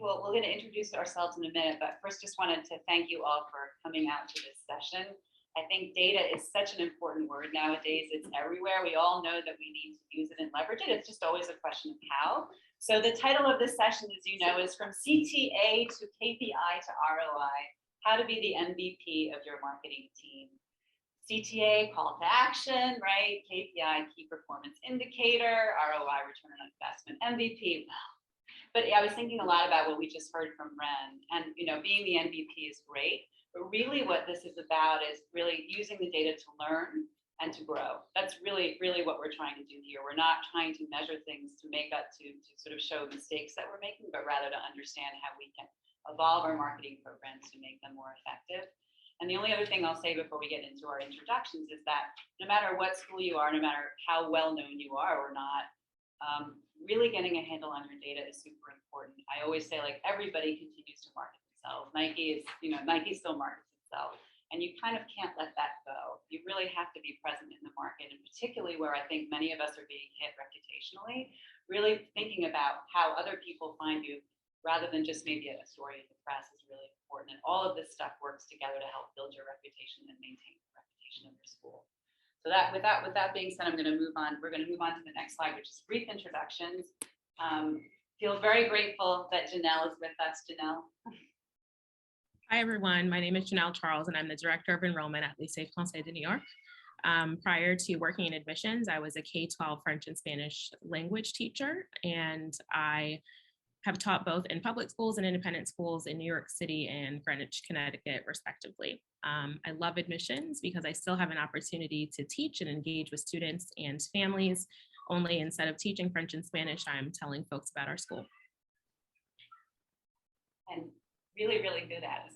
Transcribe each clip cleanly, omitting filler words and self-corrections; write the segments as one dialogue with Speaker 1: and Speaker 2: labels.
Speaker 1: we're going to introduce ourselves in a minute, but first just wanted to thank you all for coming out to this session. I think data is such an important word nowadays. It's everywhere. We all know that we need to use it and leverage it. It's just always a question of how. So the title of this session, as you know, is From CTA to KPI to ROI, How to be the MVP of your marketing team. CTA, call to action, right? KPI, key performance indicator, ROI, return on investment, MVP. But I was thinking a lot about what we just heard from Ren, and being the MVP is great, but really what this is about is really using the data to learn and to grow. That's really, really what we're trying to do here. We're not trying to measure things to make up to sort of show mistakes that we're making, but rather to understand how we can evolve our marketing programs to make them more effective. And the only other thing I'll say before we get into our introductions is that no matter what school you are, no matter how well known you are or not, really getting a handle on your data is super important. I always say, like, everybody continues to market themselves. Nike still markets itself, and you kind of can't let that go. You really have to be present in the market, and particularly where I think many of us are being hit reputationally, really thinking about how other people find you rather than just maybe a story in the press is really important. And all of this stuff works together to help build your reputation and maintain the reputation of your school. So with that being said, we're going to move on to the next slide, which is brief introductions. Feel very grateful that Janelle is with us. Janelle.
Speaker 2: Hi, everyone. My name is Janelle Charles, and I'm the Director of Enrollment at Lycée Français de New York. Prior to working in admissions, I was a K-12 French and Spanish language teacher, and I have taught both in public schools and independent schools in New York City and Greenwich, Connecticut, respectively. I love admissions because I still have an opportunity to teach and engage with students and families, only instead of teaching French and Spanish, I'm telling folks about our school.
Speaker 1: And really, really good at it,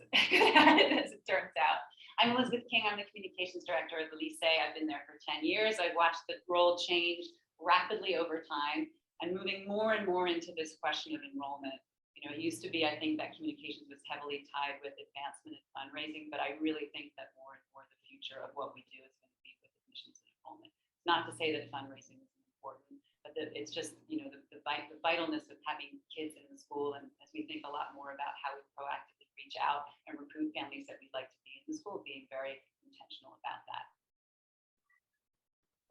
Speaker 1: as it turns out. I'm Elizabeth King. I'm the Communications Director at the Lycée. I've been there for 10 years. I've watched the role change rapidly over time and moving more and more into this question of enrollment. It used to be, I think, that communications was heavily tied with advancement and fundraising, but I really think that more and more the future of what we do is going to be with admissions and enrollment. It's not to say that fundraising isn't important, but it's just, the vitalness of having kids in the school, and as we think a lot more about how we proactively reach out and recruit families that we'd like to be in the school, being very intentional about that.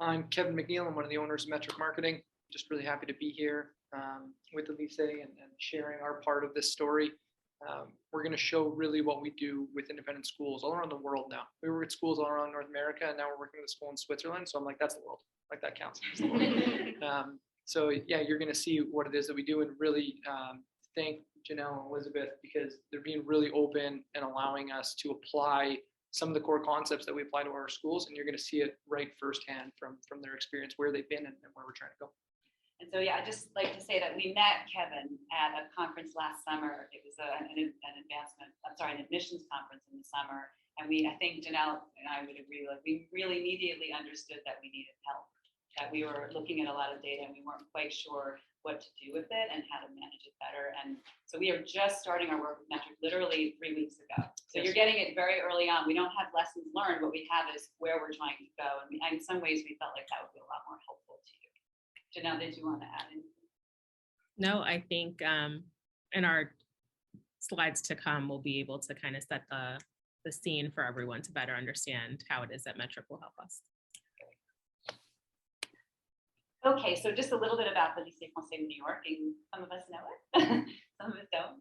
Speaker 3: I'm Kevin McNeil. I'm one of the owners of Metric Marketing. Just really happy to be here with the Lycée and sharing our part of this story. We're going to show really what we do with independent schools all around the world now. We work at schools all around North America, and now we're working with a school in Switzerland. So I'm like, that's the world. Like, that counts. So yeah, you're going to see what it is that we do, and really thank Janelle and Elizabeth because they're being really open and allowing us to apply some of the core concepts that we apply to our schools, and you're going to see it right firsthand from their experience, where they've been and where we're trying to go.
Speaker 1: And so, yeah, I'd just like to say that we met Kevin at a conference last summer. It was an admissions conference in the summer. And I think Janelle and I would agree, like, we really immediately understood that we needed help, that we were looking at a lot of data and we weren't quite sure what to do with it and how to manage it better. And so we are just starting our work with Metric literally 3 weeks ago. So you're getting it very early on. We don't have lessons learned. What we have is where we're trying to go. And in some ways, we felt like that would be a lot more helpful to you. Janelle, did you want to add anything?
Speaker 2: No, I think in our slides to come, we'll be able to kind of set the scene for everyone to better understand how it is that Metric will help us.
Speaker 1: Okay, so just a little bit about the Lycée Français de New York, and some of us know it, some of us don't.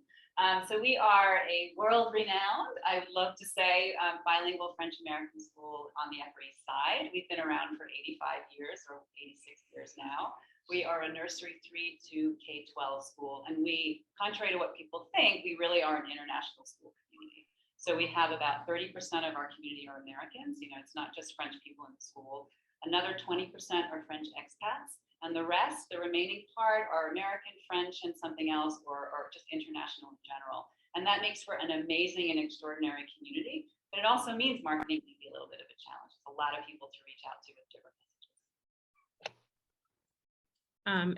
Speaker 1: So we are a world-renowned, I would love to say, bilingual French-American school on the Upper East Side. We've been around for 85 years, or 86 years now. We are a nursery 3 to K-12 school, and we, contrary to what people think, we really are an international school community. So we have about 30% of our community are Americans. It's not just French people in the school. Another 20% are French expats, and the rest, the remaining part, are American, French, and something else, or just international in general. And that makes for an amazing and extraordinary community, but it also means marketing can be a little bit of a challenge. It's a lot of people to reach out to with different messages.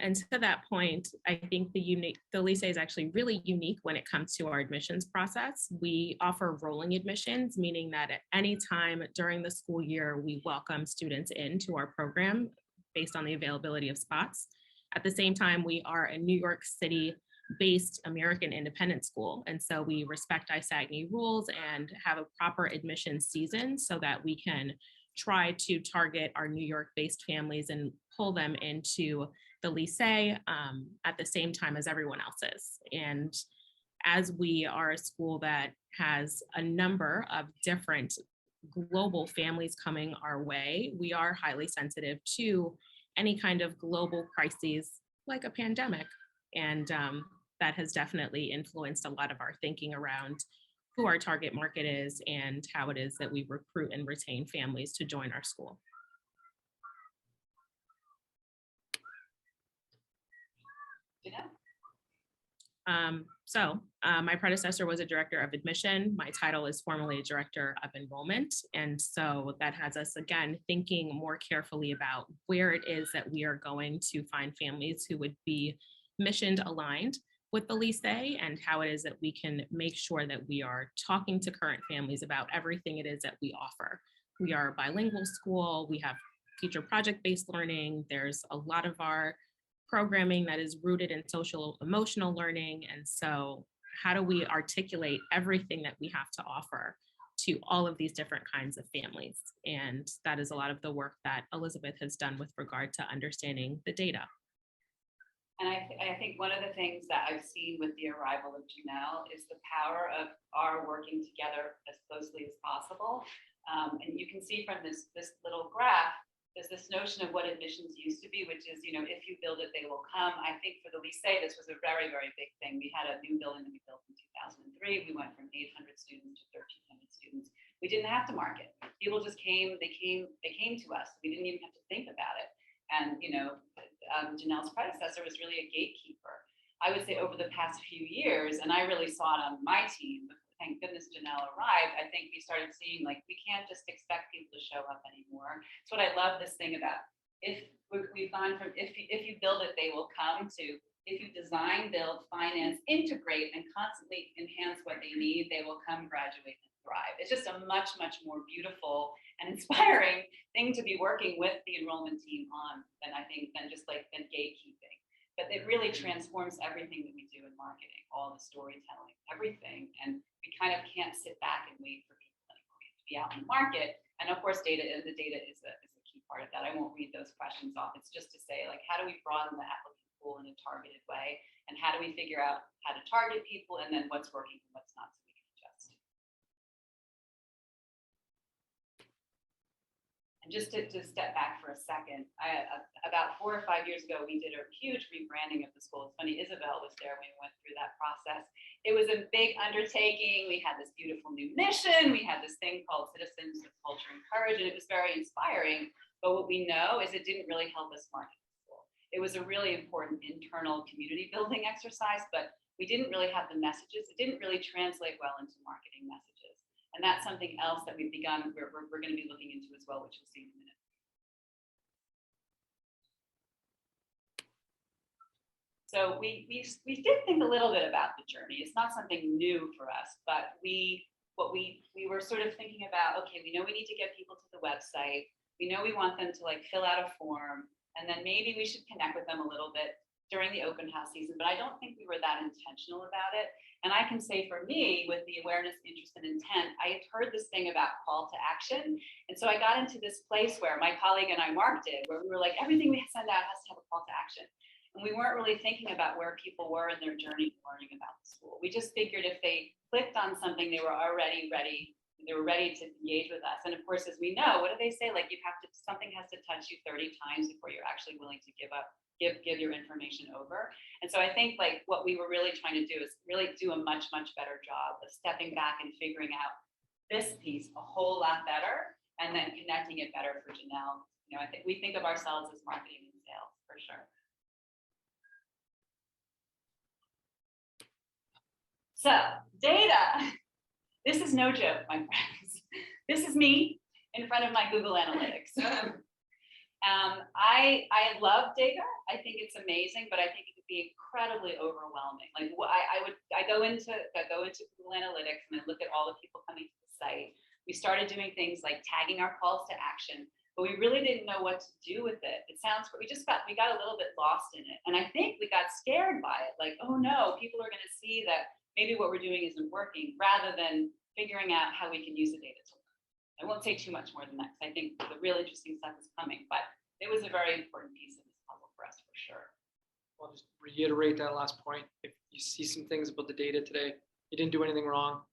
Speaker 2: And to that point, I think the Lycée is actually really unique when it comes to our admissions process. We offer rolling admissions, meaning that at any time during the school year, we welcome students into our program based on the availability of spots. At the same time, we are a New York City based American independent school. And so we respect ISAGNY rules and have a proper admission season so that we can try to target our New York-based families and pull them into the Lycée at the same time as everyone else is. And as we are a school that has a number of different global families coming our way, we are highly sensitive to any kind of global crises like a pandemic. And that has definitely influenced a lot of our thinking around who our target market is and how it is that we recruit and retain families to join our school. My predecessor was a director of admission. My title is formally a director of enrollment. And so that has us, again, thinking more carefully about where it is that we are going to find families who would be mission aligned with the Lycée, and how it is that we can make sure that we are talking to current families about everything it is that we offer. We are a bilingual school. We have teacher project-based learning. There's a lot of our programming that is rooted in social emotional learning. And so how do we articulate everything that we have to offer to all of these different kinds of families? And that is a lot of the work that Elizabeth has done with regard to understanding the data.
Speaker 1: And I think one of the things that I've seen with the arrival of Janelle is the power of our working together as closely as possible. And you can see from this little graph, there's this notion of what admissions used to be, which is, if you build it, they will come. I think for the Lycée, this was a very, very big thing. We had a new building that we built in 2003. We went from 800 students to 1,300 students. We didn't have to market. People just came, they came to us. We didn't even have to think about it. And, Janelle's predecessor was really a gatekeeper. I would say over the past few years, and I really saw it on my team, thank goodness Janelle arrived, I think we started seeing, like, we can't just expect people to show up anymore. It's what I love this thing about, we've gone from if you build it, they will come, to if you design, build, finance, integrate, and constantly enhance what they need, they will come, graduate, and thrive. It's just a much, much more beautiful and inspiring thing to be working with the enrollment team on than gatekeeping. But it really transforms everything that we do in marketing, all the storytelling, everything. And we kind of can't sit back and wait for people anymore. We have to be out in the market. And of course, the data is a key part of that. I won't read those questions off. It's just to say, like, how do we broaden the applicant pool in a targeted way? And how do we figure out how to target people, and then what's working and what's not, so we can adjust. And just to step back for a second, about 4 or 5 years ago, we did a huge rebranding of the school. It's funny, Isabel was there when we went through that process. It was a big undertaking. We had this beautiful new mission. We had this thing called Citizens of Culture and Courage, and it was very inspiring. But what we know is it didn't really help us market the school. It was a really important internal community building exercise, but we didn't really have the messages. It didn't really translate well into marketing messages. And that's something else that we've begun, we're going to be looking into as well, which we'll see in a minute. So we did think a little bit about the journey. It's not something new for us, but we were sort of thinking about, okay, we know we need to get people to the website. We know we want them to, like, fill out a form, and then maybe we should connect with them a little bit during the open house season, but I don't think we were that intentional about it. And I can say for me, with the awareness, interest, and intent, I had heard this thing about call to action. And so I got into this place where my colleague and I marked it, where we were like, everything we send out has to have a call to action. And we weren't really thinking about where people were in their journey learning about the school. We just figured if they clicked on something, they were already ready. They were ready to engage with us. And of course, as we know, what do they say? Like, something has to touch you 30 times before you're actually willing to give your information over. And so I think, like, what we were really trying to do is really do a much, much better job of stepping back and figuring out this piece a whole lot better, and then connecting it better for Janelle. I think we think of ourselves as marketing and sales for sure. So data. This is no joke, my friends. This is me in front of my Google Analytics. I love data. I think it's amazing, but I think it could be incredibly overwhelming. Like, I go into Google Analytics and I look at all the people coming to the site. We started doing things like tagging our calls to action. but we really didn't know what to do with it. We got a little bit lost in it. And I think we got scared by it. Like, oh no, people are going to see that maybe what we're doing isn't working, rather than figuring out how we can use the data to learn. I won't say too much more than that, because I think the real interesting stuff is coming, but it was a very important piece of this puzzle for us, for sure.
Speaker 3: I'll just reiterate that last point. If you see some things about the data today, you didn't do anything wrong.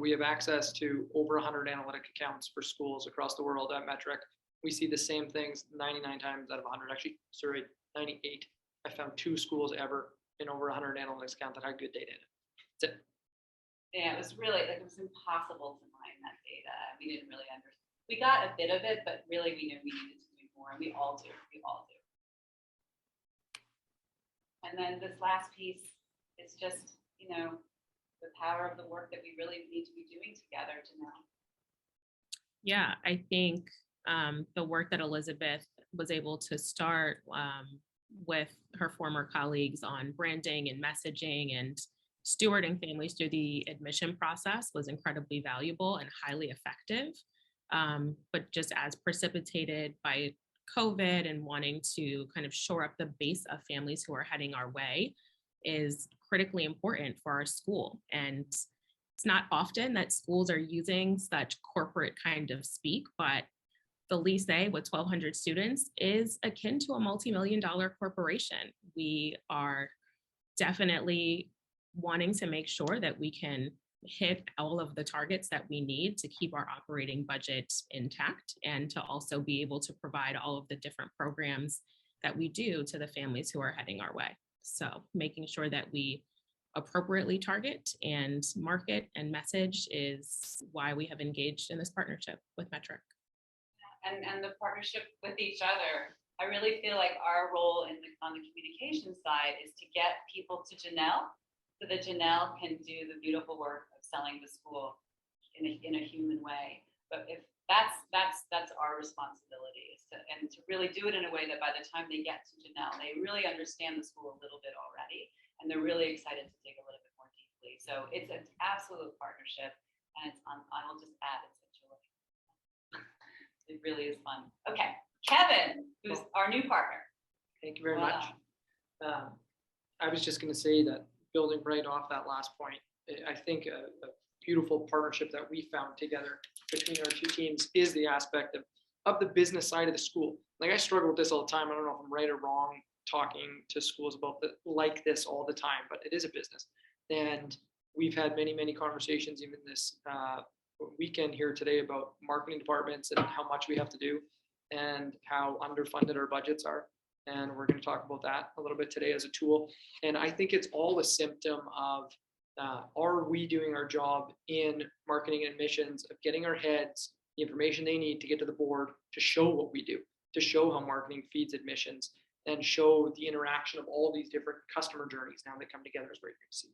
Speaker 3: We have access to over 100 analytic accounts for schools across the world at Metric. We see the same things 99 times out of 100, actually, sorry, 98. I found 2 schools ever in over 100 analytics accounts that had good data in it. That's it.
Speaker 1: Yeah, it was really, like, it was impossible to mine that data. We didn't really understand. We got a bit of it, but really we knew we needed to do more, and we all do. And then this last piece is just, the power of the work that we really need to be doing together to know.
Speaker 2: Yeah, I think the work that Elizabeth was able to start with her former colleagues on branding and messaging and stewarding families through the admission process was incredibly valuable and highly effective. But just as precipitated by COVID and wanting to kind of shore up the base of families who are heading our way is critically important for our school. And it's not often that schools are using such corporate kind of speak, but the Lycée with 1,200 students is akin to a multi-million-dollar corporation. We are definitely wanting to make sure that we can hit all of the targets that we need to keep our operating budget intact, and to also be able to provide all of the different programs that we do to the families who are heading our way. So making sure that we appropriately target and market and message is why we have engaged in this partnership with Metric.
Speaker 1: And the partnership with each other. I really feel like our role on the communication side is to get people to Janelle, so that Janelle can do the beautiful work of selling the school in a human way. But if that's our responsibility, and to really do it in a way that by the time they get to Janelle, they really understand the school a little bit already, and they're really excited to dig a little bit more deeply. So it's an absolute partnership, and I will just add, it's a joy. It really is fun. Okay, Kevin, who's our new partner.
Speaker 3: Thank you very much. I was just going to say that, building right off that last point, I think a beautiful partnership that we found together between our 2 teams is the aspect of the business side of the school. Like, I struggle with this all the time. I don't know if I'm right or wrong talking to schools about like this all the time, but it is a business. And we've had many, many conversations even this weekend here today about marketing departments and how much we have to do and how underfunded our budgets are. And we're going to talk about that a little bit today as a tool. And I think it's all a symptom of, are we doing our job in marketing and admissions, of getting our heads the information they need to get to the board to show what we do, to show how marketing feeds admissions, and show the interaction of all these different customer journeys now that come together is very great to see.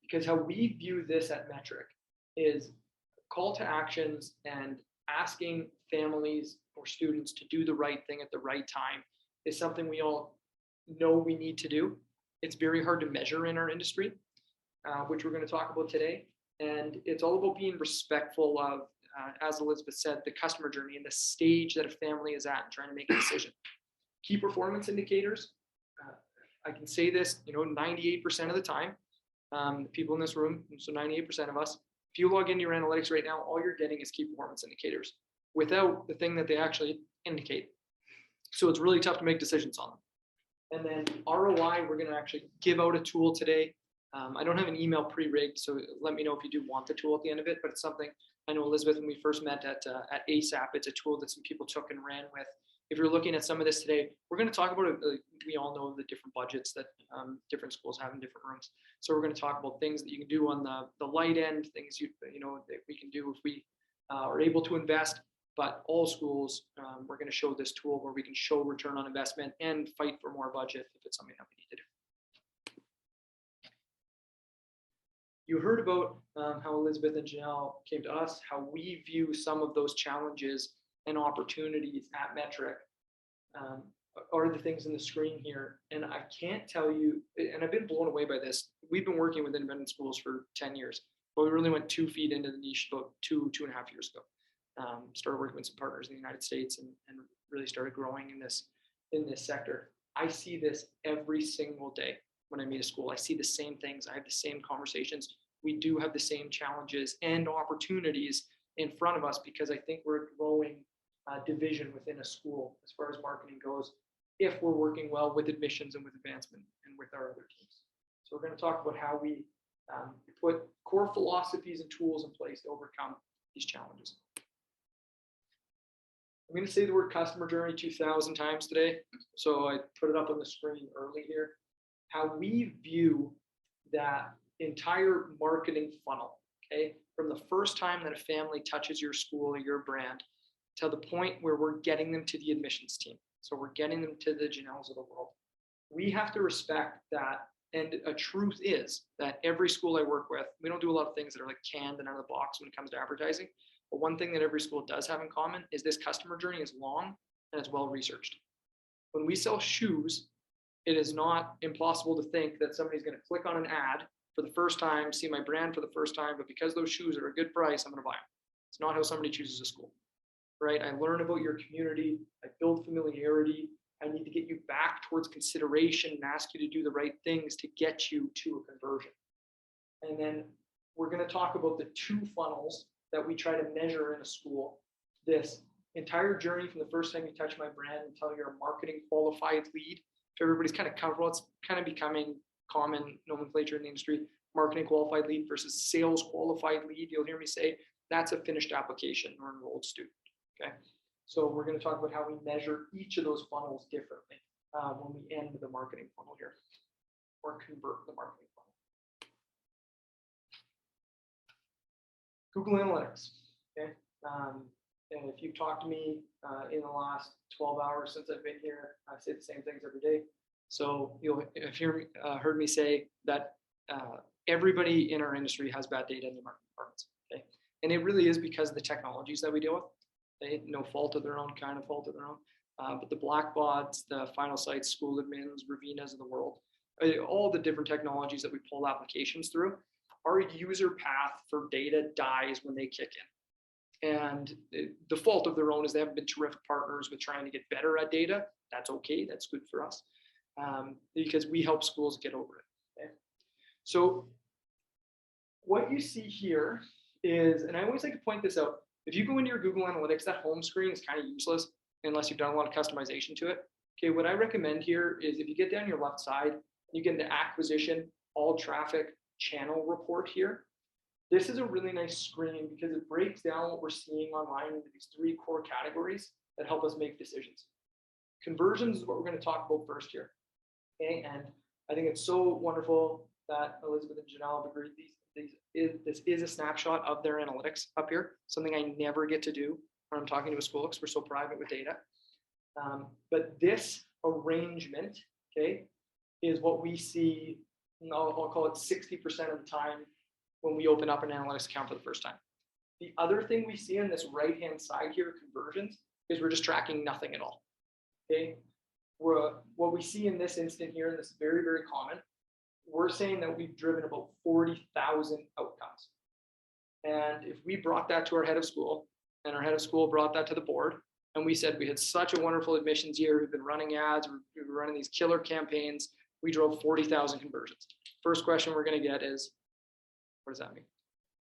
Speaker 3: Because how we view this at Metric is call to actions and asking families or students to do the right thing at the right time is something we all know we need to do. It's very hard to measure in our industry, which we're going to talk about today. And it's all about being respectful of, as Elizabeth said, the customer journey and the stage that a family is at and trying to make a decision. Key performance indicators. I can say this, 98% of the time, the people in this room, so 98% of us, if you log into your analytics right now, all you're getting is key performance indicators without the thing that they actually indicate. So it's really tough to make decisions on them. And then ROI, we're going to actually give out a tool today. I don't have an email pre-rigged, so let me know if you do want the tool at the end of it, but it's something I know Elizabeth, when we first met at ASAP, it's a tool that some people took and ran with. If you're looking at some of this today, we're going to talk about it. We all know the different budgets that different schools have in different rooms. So we're going to talk about things that you can do on the light end, things that we can do if we are able to invest. But all schools, we're going to show this tool where we can show return on investment and fight for more budget if it's something that we need to do. You heard about how Elizabeth and Janelle came to us, how we view some of those challenges and opportunities at Metric are the things in the screen here. And I can't tell you, and I've been blown away by this. We've been working with independent schools for 10 years, but we really went 2 feet into the niche about two and a half years ago. started working with some partners in the United States and really started growing in this sector. I see this every single day when I meet a school. I see the same things. I have the same conversations. We do have the same challenges and opportunities in front of us because I think we're a growing division within a school as far as marketing goes, if we're working well with admissions and with advancement and with our other teams. So we're going to talk about how we put core philosophies and tools in place to overcome these challenges. I'm going to say the word customer journey 2,000 times today, so I put it up on the screen early here. How we view that entire marketing funnel, okay, from the first time that a family touches your school or your brand to the point where we're getting them to the admissions team. So we're getting them to the Janelles of the world. We have to respect that. And a truth is that every school I work with, we don't do a lot of things that are like canned and out of the box when it comes to advertising. But one thing that every school does have in common is this customer journey is long and it's well researched. When we sell shoes, it is not impossible to think that somebody's going to click on an ad for the first time, see my brand for the first time, but because those shoes are a good price, I'm going to buy them. It's not how somebody chooses a school, right? I learn about your community, I build familiarity, I need to get you back towards consideration and ask you to do the right things to get you to a conversion. And then we're going to talk about the two funnels that we try to measure in a school. This entire journey from the first time you touch my brand until you're a marketing qualified lead. So everybody's kind of comfortable. It's kind of becoming common nomenclature in the industry. Marketing qualified lead versus sales qualified lead. You'll hear me say that's a finished application or enrolled student. Okay. So we're going to talk about how we measure each of those funnels differently when we end the marketing funnel here or convert the marketing funnel. Google Analytics. Okay. And if you've talked to me in the last 12 hours since I've been here, I say the same things every day. So you'll have heard me say that everybody in our industry has bad data in the marketing departments. Okay. And it really is because of the technologies that we deal with. They no fault of their own, kind of fault of their own. But the Blackbots, the Final Sites, School Admins, Ravinas of the world, all the different technologies that we pull applications through, our user path for data dies when they kick in. And the fault of their own is they haven't been terrific partners with trying to get better at data. That's okay. That's good for us because we help schools get over it. Okay? So what you see here is, and I always like to point this out, if you go into your Google Analytics, that home screen is kind of useless unless you've done a lot of customization to it. Okay, what I recommend here is if you get down your left side, you get into acquisition, all traffic channel report here. This is a really nice screen because it breaks down what we're seeing online into these three core categories that help us make decisions. Conversions is what we're going to talk about first here. Okay, and I think it's so wonderful that Elizabeth and Janelle have agreed this is a snapshot of their analytics up here, something I never get to do when I'm talking to a school because we're so private with data. But this arrangement, okay, is what we see, I'll call it 60% of the time when we open up an analytics account for the first time. The other thing we see on this right-hand side here, conversions, is we're just tracking nothing at all, okay? What we see in this instant here, and this is very, very common, we're saying that we've driven about 40,000 outcomes. And if we brought that to our head of school and our head of school brought that to the board and we said we had such a wonderful admissions year, we've been running ads, we've been running these killer campaigns, we drove 40,000 conversions. First question we're going to get is, what does that mean?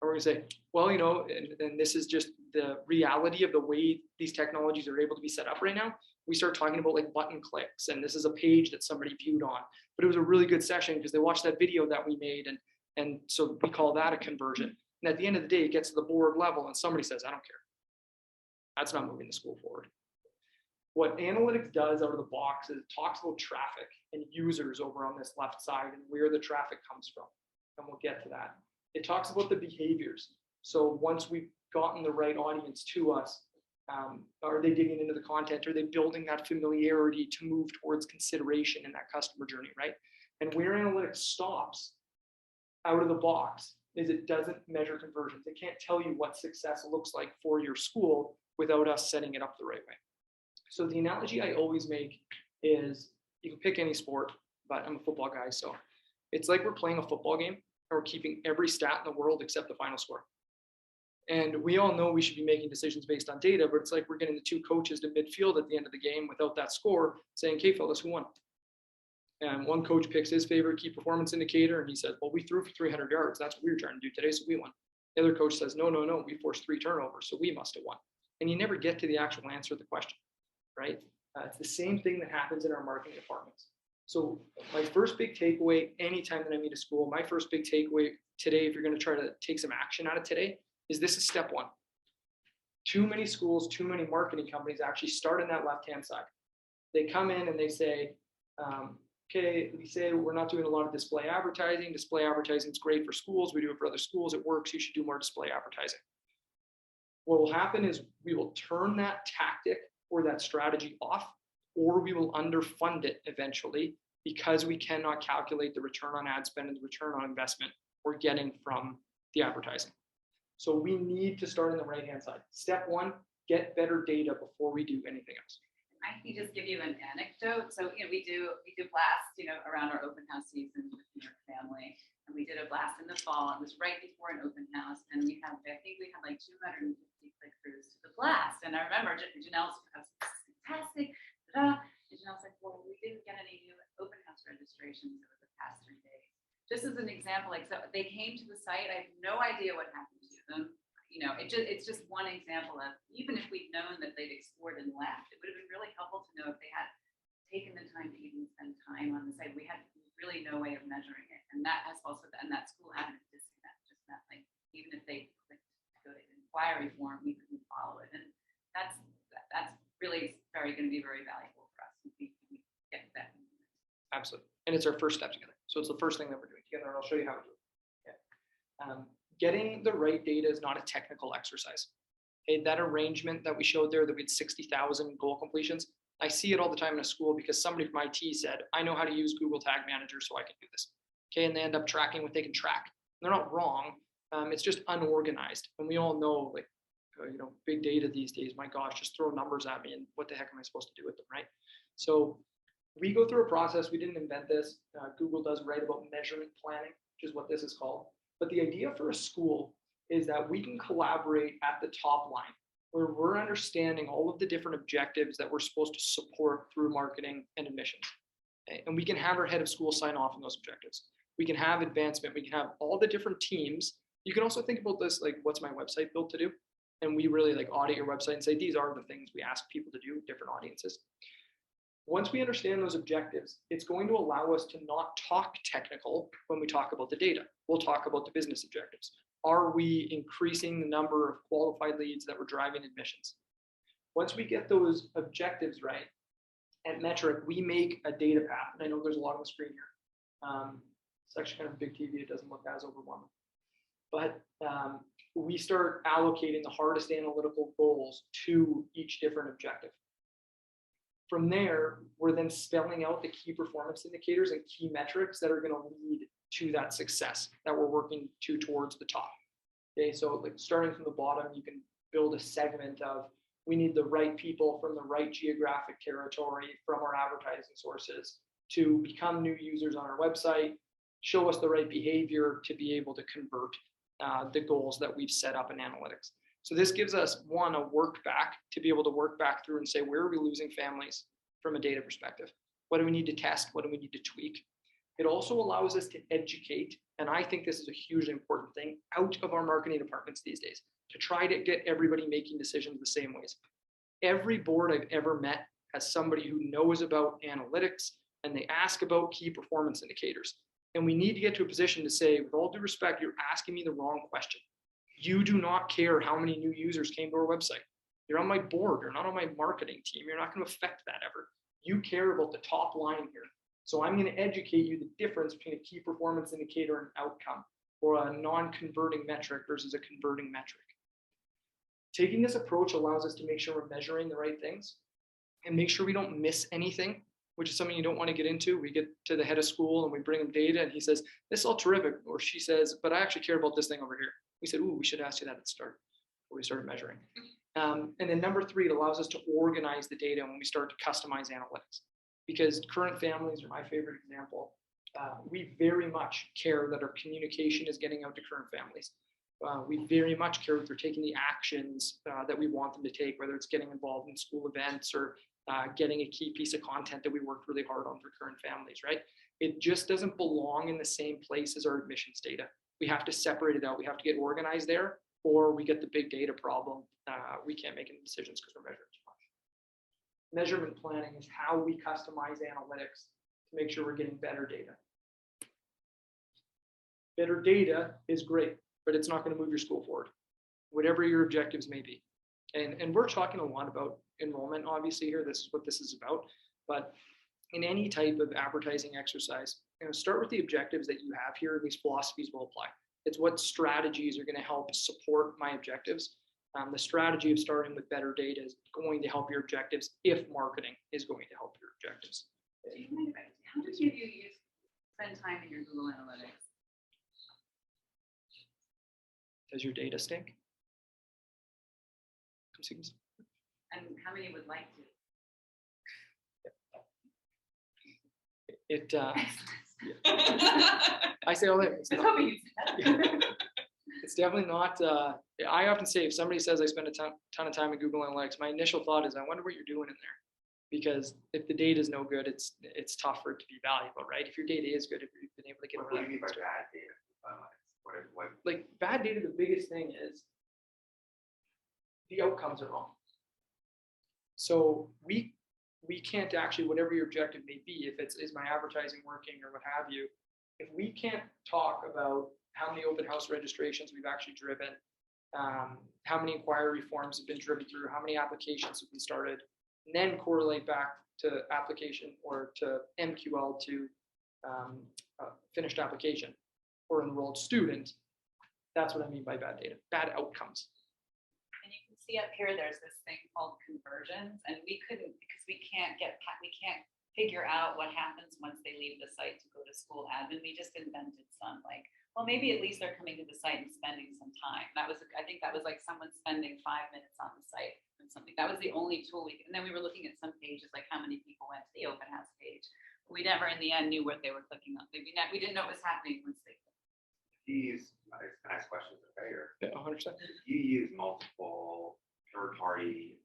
Speaker 3: And we're going to say, well, you know, and this is just the reality of the way these technologies are able to be set up right now. We start talking about like button clicks, and this is a page that somebody viewed on, but it was a really good session because they watched that video that we made, and so we call that a conversion. And at the end of the day, it gets to the board level, and somebody says, I don't care. That's not moving the school forward. What analytics does out of the box is it talks about traffic and users over on this left side and where the traffic comes from, and we'll get to that. It talks about the behaviors. So once we've gotten the right audience to us, are they digging into the content? Are they building that familiarity to move towards consideration in that customer journey, right? And where analytics stops out of the box is it doesn't measure conversions. It can't tell you what success looks like for your school without us setting it up the right way. So the analogy I always make is, you can pick any sport, but I'm a football guy, so it's like we're playing a football game and we're keeping every stat in the world except the final score. And we all know we should be making decisions based on data, but it's like we're getting the two coaches to midfield at the end of the game without that score saying, okay, fellas, who won? And one coach picks his favorite key performance indicator and he says, well, we threw for 300 yards. That's what we were trying to do today, so we won. The other coach says, no, we forced 3 turnovers, so we must have won. And you never get to the actual answer of the question, right? It's the same thing that happens in our marketing departments. So my first big takeaway, anytime that I meet a school, my first big takeaway today, if you're going to try to take some action out of today, is this is step 1. Too many schools, too many marketing companies actually start on that left-hand side. They come in and they say, okay, Lycée, we're not doing a lot of display advertising. Display advertising is great for schools. We do it for other schools. It works. You should do more display advertising. What will happen is we will turn that tactic or that strategy off, or we will underfund it eventually because we cannot calculate the return on ad spend and the return on investment we're getting from the advertising. So we need to start on the right-hand side. Step 1, get better data before we do anything else.
Speaker 1: I can just give you an anecdote. So, we do blasts, around our open house season with your family. And we did a blast in the fall. It was right before an open house. And I think we had like 250 click-throughs to the blast. And I remember Janelle's, this is fantastic. And Janelle's like, well, we didn't get any new open house registrations over the past 3 days. Just as an example, so they came to the site. I have no idea what happened to them. It's just one example of, even if we'd known that they'd explored and left, it would have been really helpful to know if they had taken the time to even spend time on the site. We had really no way of measuring it. And that has also, and that school had a disconnect, just that, like, even if they clicked to go to the inquiry form, we couldn't follow it. And that's really going to be very valuable for us if we get that.
Speaker 3: Absolutely. And it's our first step together. So it's the first thing that we're doing together, and I'll show you how to do it. Okay. Getting the right data is not a technical exercise. Okay, that arrangement that we showed there, that we had 60,000 goal completions, I see it all the time in a school because somebody from IT said, I know how to use Google Tag Manager, so I can do this. Okay, and they end up tracking what they can track. They're not wrong. It's just unorganized. And we all know, like, big data these days, my gosh, just throw numbers at me and what the heck am I supposed to do with them, right? So we go through a process. We didn't invent this. Google does write about measurement planning, which is what this is called. But the idea for a school is that we can collaborate at the top line, where we're understanding all of the different objectives that we're supposed to support through marketing and admissions. Okay? And we can have our head of school sign off on those objectives. We can have advancement. We can have all the different teams. You can also think about this, like, what's my website built to do? And we really audit your website and say, these are the things we ask people to do, different audiences. Once we understand those objectives, it's going to allow us to not talk technical when we talk about the data. We'll talk about the business objectives. Are we increasing the number of qualified leads that we're driving admissions? Once we get those objectives right, at Metric, we make a data path. And I know there's a lot on the screen here. It's actually kind of a big TV. It doesn't look as overwhelming. But we start allocating the hardest analytical goals to each different objective. From there, we're then spelling out the key performance indicators and key metrics that are going to lead to that success that we're working towards the top. Okay, so starting from the bottom, you can build a segment of, we need the right people from the right geographic territory from our advertising sources to become new users on our website, show us the right behavior to be able to convert the goals that we've set up in analytics. So this gives us, one, a work back to be able to work back through and say, where are we losing families from a data perspective? What do we need to test? What do we need to tweak? It also allows us to educate, and I think this is a hugely important thing, out of our marketing departments these days, to try to get everybody making decisions the same ways. Every board I've ever met has somebody who knows about analytics, and they ask about key performance indicators. And we need to get to a position to say, with all due respect, you're asking me the wrong question. You do not care how many new users came to our website. You're on my board. You're not on my marketing team. You're not going to affect that ever. You care about the top line here. So I'm going to educate you the difference between a key performance indicator and outcome, or a non-converting metric versus a converting metric. Taking this approach allows us to make sure we're measuring the right things and make sure we don't miss anything, which is something you don't want to get into. We get to the head of school and we bring him data and he says, this is all terrific. Or she says, but I actually care about this thing over here. We said, ooh, we should ask you that at the start before we started measuring. And then number 3, it allows us to organize the data when we start to customize analytics. Because current families are my favorite example. We very much care that our communication is getting out to current families. We very much care if they're taking the actions that we want them to take, whether it's getting involved in school events or getting a key piece of content that we worked really hard on for current families, right? It just doesn't belong in the same place as our admissions data. We have to separate it out. We have to get organized there, or we get the big data problem. We can't make any decisions because we're measuring too much. Measurement planning is how we customize analytics to make sure we're getting better data. Better data is great, but it's not going to move your school forward, whatever your objectives may be. And we're talking a lot about enrollment, obviously here, this is what this is about, but in any type of advertising exercise, start with the objectives that you have here, and these philosophies will apply. It's what strategies are going to help support my objectives. The strategy of starting with better data is going to help your objectives if marketing is going to help your objectives.
Speaker 1: Do you mind, how many of you spend time in your Google Analytics?
Speaker 3: Does your data stink?
Speaker 1: And how many would like to?
Speaker 3: I say all that. It's,
Speaker 1: I was
Speaker 3: not,
Speaker 1: hoping you'd say that.
Speaker 3: it's definitely not. I often say if somebody says I spend a ton of time in Google Analytics, my initial thought is I wonder what you're doing in there, because if the data is no good, it's tough for it to be valuable, right? If your data is good, if you've been able to get
Speaker 4: what do you mean by bad data? What?
Speaker 3: Like bad data, the biggest thing is the outcomes are wrong. So we can't actually, whatever your objective may be, if it's is my advertising working or what have you, if we can't talk about how many open house registrations we've actually driven, how many inquiry forms have been driven through, how many applications have been started, and then correlate back to application or to MQL to finished application or enrolled student, that's what I mean by bad data, bad outcomes.
Speaker 1: And you can see up here, there's this thing called conversions, and we couldn't, because we can't figure out what happens once they leave the site to go to school admin. We just invented some, like, well, maybe at least they're coming to the site and spending some time. That was, I think that was like someone spending 5 minutes on the site and something. That was the only tool we could, and then we were looking at some pages, like how many people went to the open house page. We never in the end knew what they were clicking on. We didn't know what was happening once they clicked.
Speaker 4: You use, can I ask questions, okay? Or
Speaker 3: Yeah, 100%.
Speaker 4: you use multiple third-party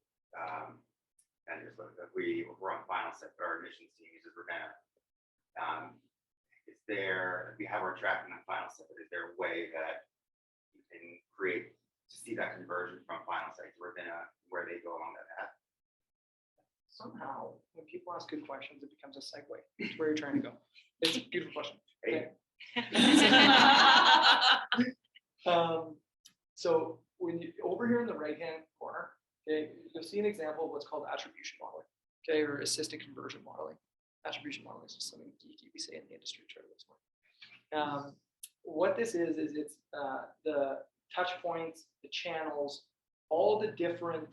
Speaker 4: vendors. Like we're on final set, our admissions team uses Ravenna. Is there, we have our tracking on final set, but is there a way that you can create to see that conversion from final set to Ravenna, where they go along that path?
Speaker 3: Somehow, when people ask good questions, it becomes a segue to where you're trying to go. It's a beautiful question.
Speaker 4: Hey.
Speaker 3: So when you over here in the right hand corner, okay, you'll see an example of what's called attribution modeling, okay, or assisted conversion modeling. Attribution modeling is just something geeky we say in the industry. What this is it's the touch points, the channels, all the different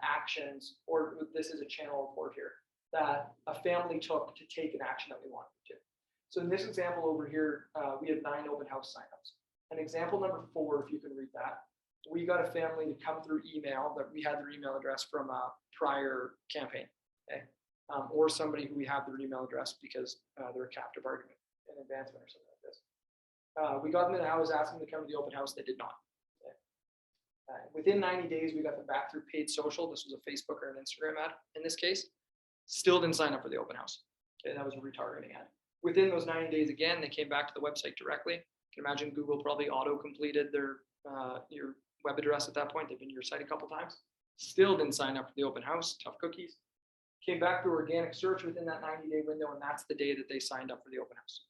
Speaker 3: actions, or this is a channel report here, that a family took to take an action that we wanted to. So in this example over here, we have 9 open house signups. And example number 4, if you can read that, we got a family to come through email, that we had their email address from a prior campaign, okay? Or somebody who we have their email address because they're a captive argument, an advancement or something like this. We got them in the house, asked them to come to the open house, they did not. Okay? Within 90 days, we got them back through paid social. This was a Facebook or an Instagram ad in this case. Still didn't sign up for the open house. Okay, that was a retargeting ad. Within those 90 days, again, they came back to the website directly. You can imagine Google probably auto-completed their your web address at that point. They've been to your site a couple times. Still didn't sign up for the open house, tough cookies. Came back to organic search within that 90-day window, and that's the day that they signed up for the open house.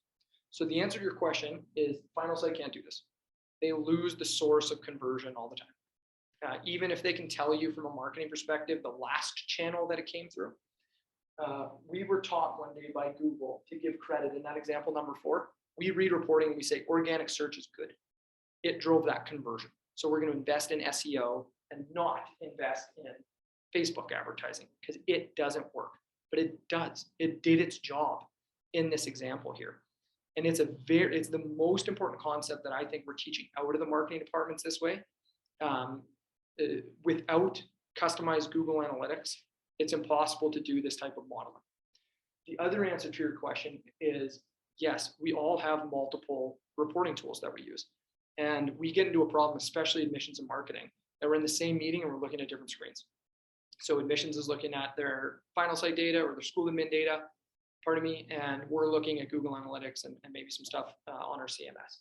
Speaker 3: So the answer to your question is Final Site can't do this. They lose the source of conversion all the time. Even if they can tell you from a marketing perspective the last channel that it came through. We were taught one day by Google to give credit in that example number 4. We read reporting and we say organic search is good. It drove that conversion. So we're going to invest in SEO and not invest in Facebook advertising because it doesn't work. But it does. It did its job in this example here. And it's the most important concept that I think we're teaching out of the marketing departments this way. Without customized Google Analytics, it's impossible to do this type of modeling. The other answer to your question is, yes, we all have multiple reporting tools that we use. And we get into a problem, especially admissions and marketing, that we're in the same meeting and we're looking at different screens. So admissions is looking at their final site data or their school admin data, pardon me, and we're looking at Google Analytics and maybe some stuff on our CMS.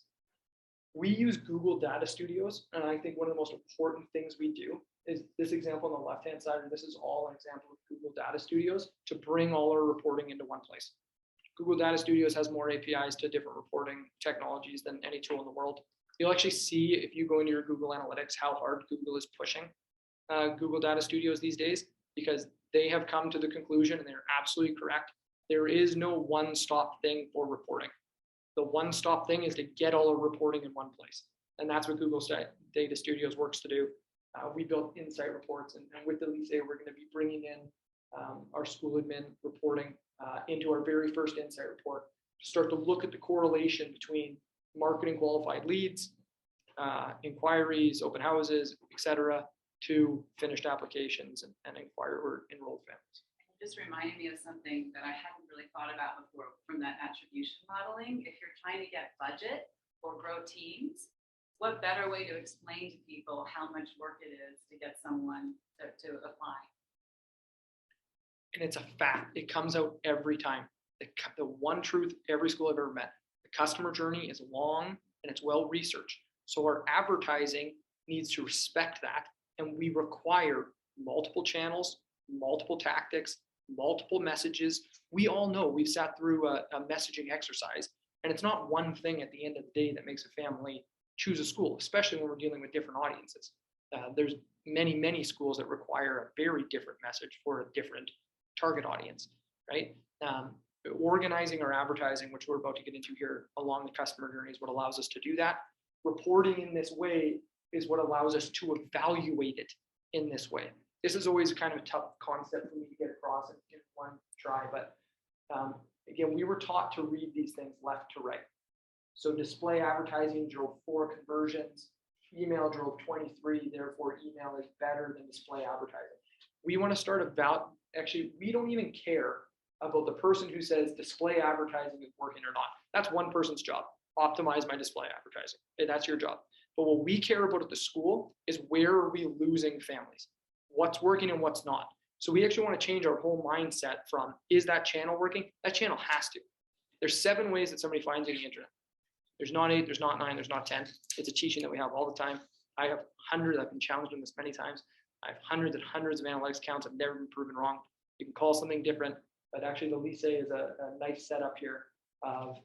Speaker 3: We use Google Data Studios, and I think one of the most important things we do is this example on the left-hand side, and this is all an example of Google Data Studios to bring all our reporting into one place. Google Data Studios has more APIs to different reporting technologies than any tool in the world. You'll actually see if you go into your Google Analytics how hard Google is pushing Google Data Studios these days, because they have come to the conclusion, and they're absolutely correct, there is no one-stop thing for reporting. The one-stop thing is to get all our reporting in one place. And that's what Google Data Studios works to do. We built insight reports, and with the Lycée, we're going to be bringing in our school admin reporting into our very first insight report to start to look at the correlation between marketing qualified leads, inquiries, open houses, etc., to finished applications and inquired or enrolled families.
Speaker 1: Just reminded me of something that I hadn't really thought about before from that attribution modeling. If you're trying to get budget or grow teams, what better way to explain to people how much work it is to get someone to apply?
Speaker 3: And it's a fact. It comes out every time. The one truth every school I've ever met, the customer journey is long and it's well researched. So our advertising needs to respect that. And we require multiple channels, multiple tactics, multiple messages. We all know, we've sat through a messaging exercise, and it's not one thing at the end of the day that makes a family choose a school, especially when we're dealing with different audiences. There's many schools that require a very different message for a different target audience, right? Organizing our advertising, which we're about to get into here along the customer journey, is what allows us to do that. Reporting in this way is what allows us to evaluate it in this way. This is always kind of a tough concept for me to get across in one try, but again, we were taught to read these things left to right. So display advertising drove 4 conversions, email drove 23, therefore email is better than display advertising. We want to start about, actually, we don't even care about the person who says display advertising is working or not. That's one person's job. Optimize my display advertising. That's your job. But what we care about at the school is where are we losing families? What's working and what's not? So we actually want to change our whole mindset from, is that channel working? That channel has to. There's 7 ways that somebody finds you on the internet. There's not 8, there's not 9, there's not 10. It's a teaching that we have all the time. I have hundreds, I've been challenged on this many times. I have hundreds and hundreds of analytics counts. I've never been proven wrong. You can call something different, but actually the Lycée is a nice setup here of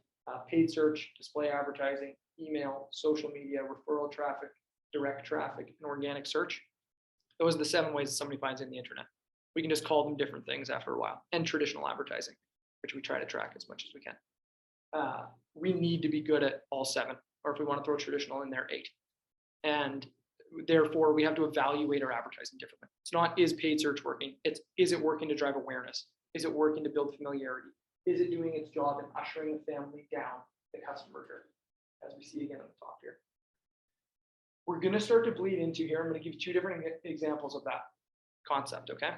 Speaker 3: paid search, display advertising, email, social media, referral traffic, direct traffic, and organic search. Those are the 7 ways that somebody finds in the internet. We can just call them different things after a while. And traditional advertising, which we try to track as much as we can. We need to be good at all 7, or if we want to throw traditional in there, 8. And therefore, we have to evaluate our advertising differently. It's not, is paid search working? It's, is it working to drive awareness? Is it working to build familiarity? Is it doing its job in ushering the family down the customer journey, as we see again on the top here? We're going to start to bleed into here. I'm going to give you 2 different examples of that concept, okay?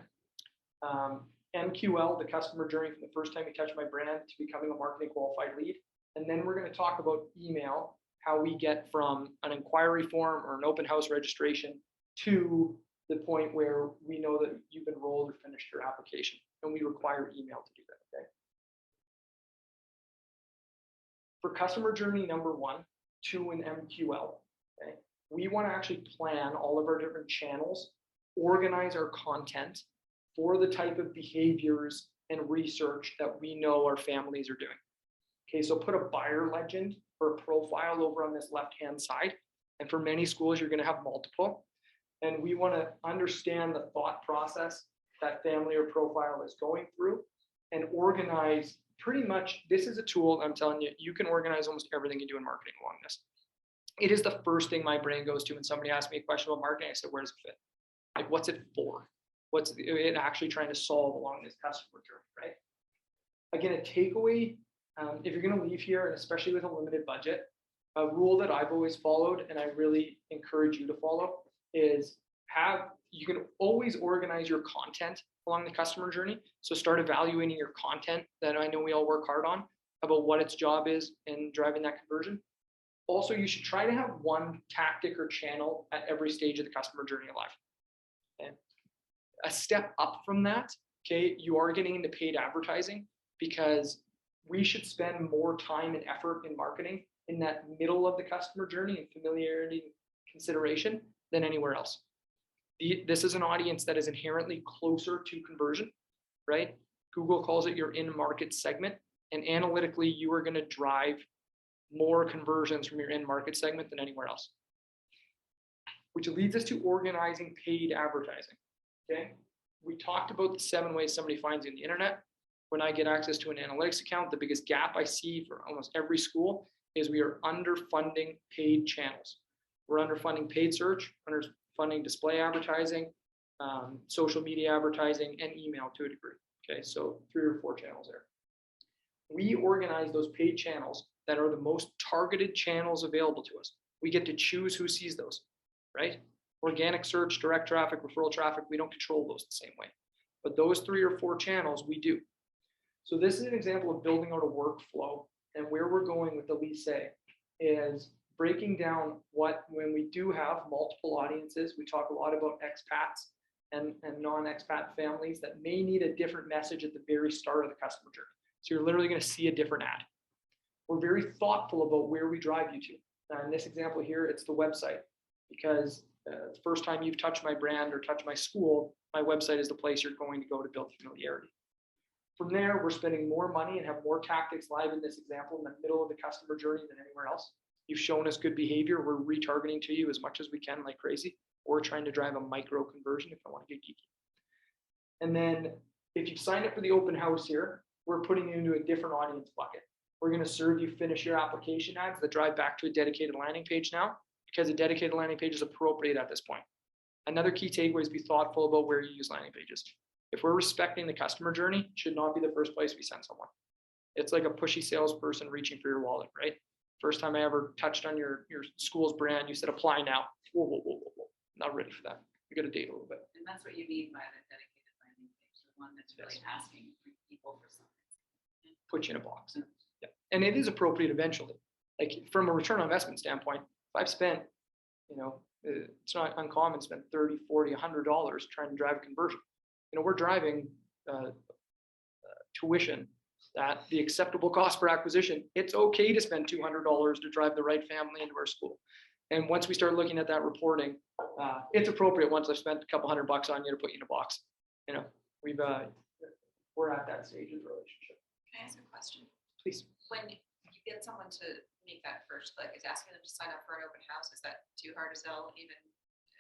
Speaker 3: MQL, the customer journey from the first time you touch my brand to becoming a marketing qualified lead. And then we're going to talk about email, how we get from an inquiry form or an open house registration to the point where we know that you've enrolled or finished your application, and we require email to do that, okay? For customer journey number 1, to an MQL, okay, we want to actually plan all of our different channels, organize our content for the type of behaviors and research that we know our families are doing. Okay, so put a buyer legend or a profile over on this left-hand side. And for many schools, you're going to have multiple. And we want to understand the thought process that family or profile is going through and organize pretty much. This is a tool, I'm telling you, you can organize almost everything you do in marketing along this. It is the first thing my brain goes to when somebody asks me a question about marketing. I said, where does it fit? Like, what's it for? What's it actually trying to solve along this customer journey, right? Again, a takeaway, if you're going to leave here, and especially with a limited budget, a rule that I've always followed, and I really encourage you to follow, is you can always organize your content along the customer journey. So start evaluating your content that I know we all work hard on about what its job is in driving that conversion. Also, you should try to have one tactic or channel at every stage of the customer journey alive. Okay. A step up from that, okay, you are getting into paid advertising, because we should spend more time and effort in marketing in that middle of the customer journey and familiarity and consideration than anywhere else. This is an audience that is inherently closer to conversion, right? Google calls it your in-market segment, and analytically, you are going to drive more conversions from your in-market segment than anywhere else. Which leads us to organizing paid advertising, okay? We talked about the 7 ways somebody finds you on the internet. When I get access to an analytics account, the biggest gap I see for almost every school is we are underfunding paid channels. We're underfunding paid search, underfunding display advertising, social media advertising, and email to a degree. Okay, so 3 or 4 channels there. We organize those paid channels that are the most targeted channels available to us. We get to choose who sees those, right? Organic search, direct traffic, referral traffic, we don't control those the same way. But those 3 or 4 channels, we do. So this is an example of building out a workflow, and where we're going with the Lycée is breaking down when we do have multiple audiences. We talk a lot about expats and non-expat families that may need a different message at the very start of the customer journey. So you're literally going to see a different ad. We're very thoughtful about where we drive you to. Now in this example here, it's the website, because the first time you've touched my brand or touched my school, my website is the place you're going to go to build familiarity. From there, we're spending more money and have more tactics live in this example in the middle of the customer journey than anywhere else. You've shown us good behavior. We're retargeting to you as much as we can like crazy. We're trying to drive a micro conversion if I want to get geeky. And then if you've signed up for the open house here, we're putting you into a different audience bucket. We're going to serve you finish your application ads that drive back to a dedicated landing page now, because a dedicated landing page is appropriate at this point. Another key takeaway is be thoughtful about where you use landing pages. If we're respecting the customer journey, it should not be the first place we send someone. It's like a pushy salesperson reaching for your wallet, right? First time I ever touched on your school's brand, you said apply now. Whoa, whoa, whoa, whoa, whoa. Not ready for that. We got to date a little bit.
Speaker 1: And that's what you mean by the dedicated landing page, the one that's really asking people for something.
Speaker 3: Put you in a box. Yeah. And it is appropriate eventually. Like from a return on investment standpoint, if I've spent, it's not uncommon to spend $30, $40, $100 trying to drive a conversion. We're driving tuition at the acceptable cost per acquisition. It's okay to spend $200 to drive the right family into our school. And once we start looking at that reporting, it's appropriate once I've spent a couple $100 on you to put you in a box. We're at that stage of the relationship.
Speaker 5: Can I ask a question?
Speaker 3: Please.
Speaker 5: When you get someone to make that first click, is asking them to sign up for an open house, is that too hard to sell even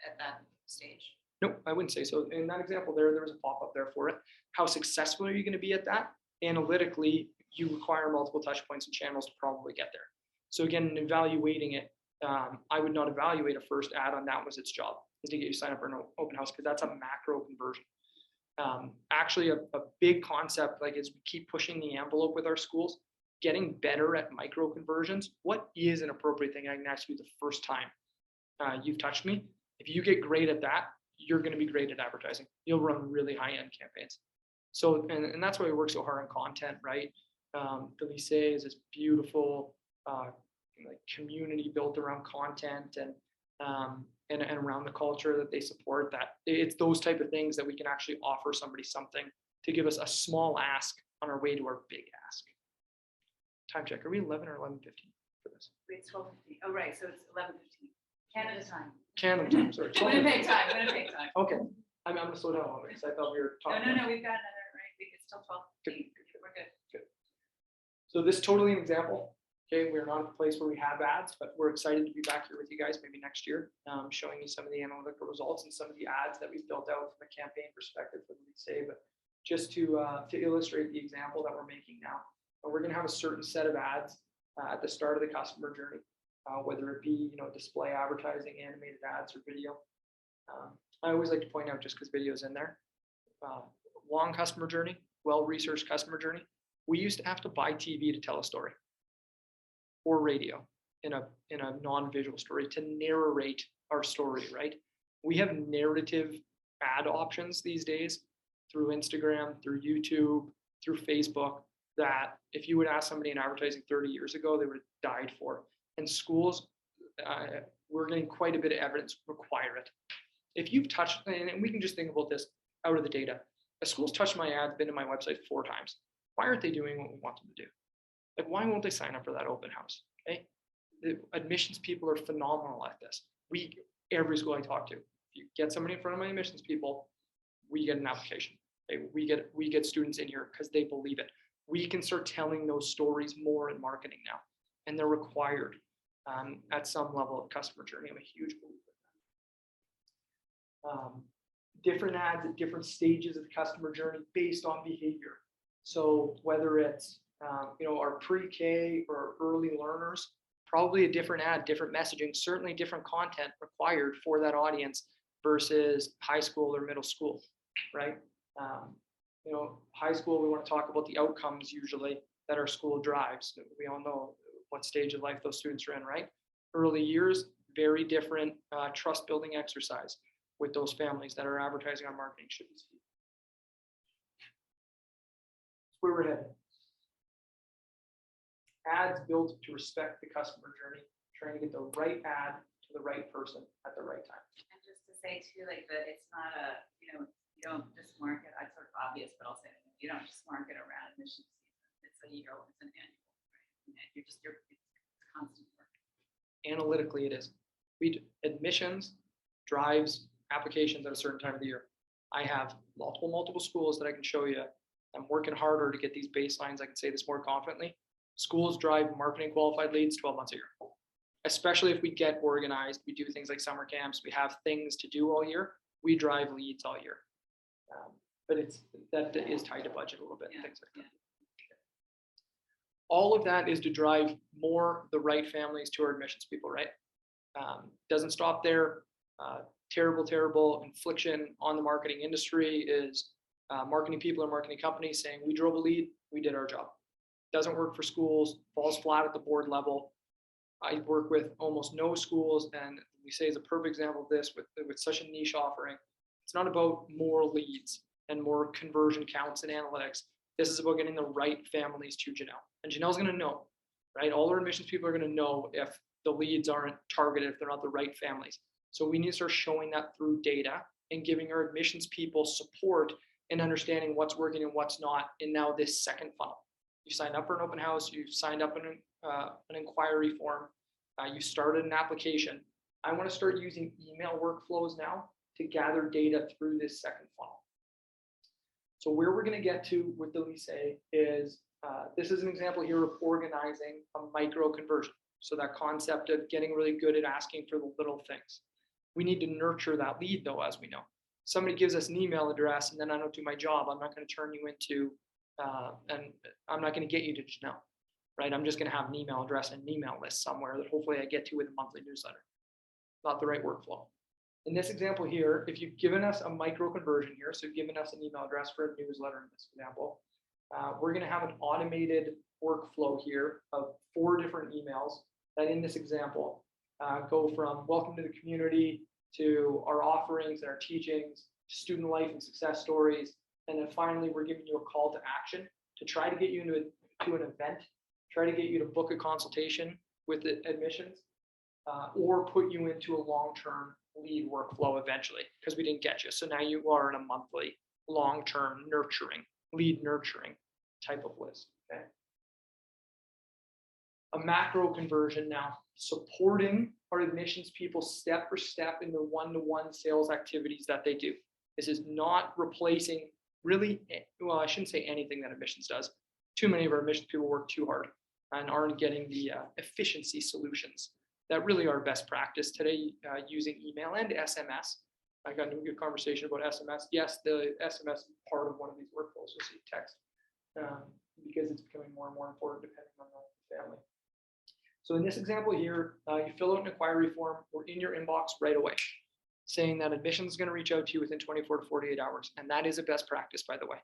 Speaker 5: at that stage?
Speaker 3: Nope, I wouldn't say so. In that example there was a pop-up there for it. How successful are you going to be at that? Analytically, you require multiple touch points and channels to probably get there. So again, evaluating it, I would not evaluate a first ad on that was its job, is to get you to sign up for an open house, because that's a macro conversion. Actually, a big concept, like as we keep pushing the envelope with our schools, getting better at micro conversions. What is an appropriate thing I can ask you the first time you've touched me? If you get great at that, you're going to be great at advertising. You'll run really high-end campaigns. So, and that's why we work so hard on content, right? The Lycée is this beautiful community built around content and around the culture that they support. That it's those type of things that we can actually offer somebody something to give us a small ask on our way to our big ask. Time check. Are we 11 or 11:15 for this?
Speaker 1: It's 12:15. Oh, right. So it's 11:15. Canada time.
Speaker 3: Canada time. Sorry.
Speaker 1: Winnipeg time.
Speaker 3: Okay. I'm going to slow down a little bit because I thought we were talking.
Speaker 1: No. We've got another, right? It's still 12:15. We're good.
Speaker 3: So this is totally an example. Okay, we're not at the place where we have ads, but we're excited to be back here with you guys maybe next year, showing you some of the analytical results and some of the ads that we've built out from a campaign perspective for the Lycée. But just to illustrate the example that we're making now, we're going to have a certain set of ads at the start of the customer journey, whether it be display advertising, animated ads, or video. I always like to point out, just because video's in there, long customer journey, well-researched customer journey. We used to have to buy TV to tell a story, or radio in a non-visual story to narrate our story, right? We have narrative ad options these days through Instagram, through YouTube, through Facebook, that if you would ask somebody in advertising 30 years ago, they would have died for. And schools, we're getting quite a bit of evidence require it. If you've touched, and we can just think about this out of the data, a school's touched my ad, been to my website 4 times. Why aren't they doing what we want them to do? Like, why won't they sign up for that open house? Okay, the admissions people are phenomenal at this. Every school I talk to, if you get somebody in front of my admissions people, we get an application. Okay? We get students in here because they believe it. We can start telling those stories more in marketing now, and they're required at some level of customer journey. I'm a huge believer in that. Different ads at different stages of the customer journey based on behavior. So whether it's our pre-K or early learners, probably a different ad, different messaging, certainly different content required for that audience versus high school or middle school, right? High school, we want to talk about the outcomes usually that our school drives. We all know what stage of life those students are in, right? Early years, very different trust building exercise with those families that are advertising on marketing should be. That's where we're headed. Ads built to respect the customer journey, trying to get the right ad to the right person at the right time.
Speaker 1: And just to say too, like it's not you don't just market, it's sort of obvious, but I'll say it, you don't just market around admissions season. It's a year, it's an annual, right? It's constant work.
Speaker 3: Analytically, it is. Admissions drives applications at a certain time of the year. I have multiple schools that I can show you. I'm working harder to get these baselines. I can say this more confidently. Schools drive marketing qualified leads 12 months a year, especially if we get organized. We do things like summer camps. We have things to do all year. We drive leads all year. But that is tied to budget a little bit, and things like that. All of that is to drive more the right families to our admissions people, right? Doesn't stop there. Terrible infliction on the marketing industry is marketing people and marketing companies saying, we drove a lead, we did our job. Doesn't work for schools, falls flat at the board level. I work with almost no schools, and Lycée is a perfect example of this with such a niche offering. It's not about more leads and more conversion counts and analytics. This is about getting the right families to Janelle. And Janelle's going to know, right? All our admissions people are going to know if the leads aren't targeted, if they're not the right families. So we need to start showing that through data and giving our admissions people support and understanding what's working and what's not in now this second funnel. You signed up for an open house, you signed up in an inquiry form, you started an application. I want to start using email workflows now to gather data through this second funnel. So where we're going to get to with the Lycée is, this is an example here of organizing a micro conversion. So that concept of getting really good at asking for the little things. We need to nurture that lead though, as we know. Somebody gives us an email address and then I don't do my job. I'm not going to turn you into, and I'm not going to get you to Janelle, right? I'm just going to have an email address and an email list somewhere that hopefully I get to with a monthly newsletter. Not the right workflow. In this example here, if you've given us a micro conversion here, so you've given us an email address for a newsletter in this example, we're going to have an automated workflow here of 4 different emails that in this example go from welcome to the community to our offerings and our teachings, student life and success stories. And then finally, we're giving you a call to action to try to get you into an event, try to get you to book a consultation with the admissions, or put you into a long-term lead workflow eventually, because we didn't get you. So now you are in a monthly, long-term lead nurturing type of list, okay? A macro conversion now, supporting our admissions people step for step in the one-to-one sales activities that they do. This is not replacing really, well, I shouldn't say anything that admissions does. Too many of our admissions people work too hard and aren't getting the efficiency solutions that really are best practice today, using email and SMS. I got into a good conversation about SMS. Yes, the SMS is part of one of these workflows, you'll see text, because it's becoming more and more important depending on the family. So in this example here, you fill out an inquiry form, we're in your inbox right away, saying that admissions is going to reach out to you within 24 to 48 hours. And that is a best practice, by the way.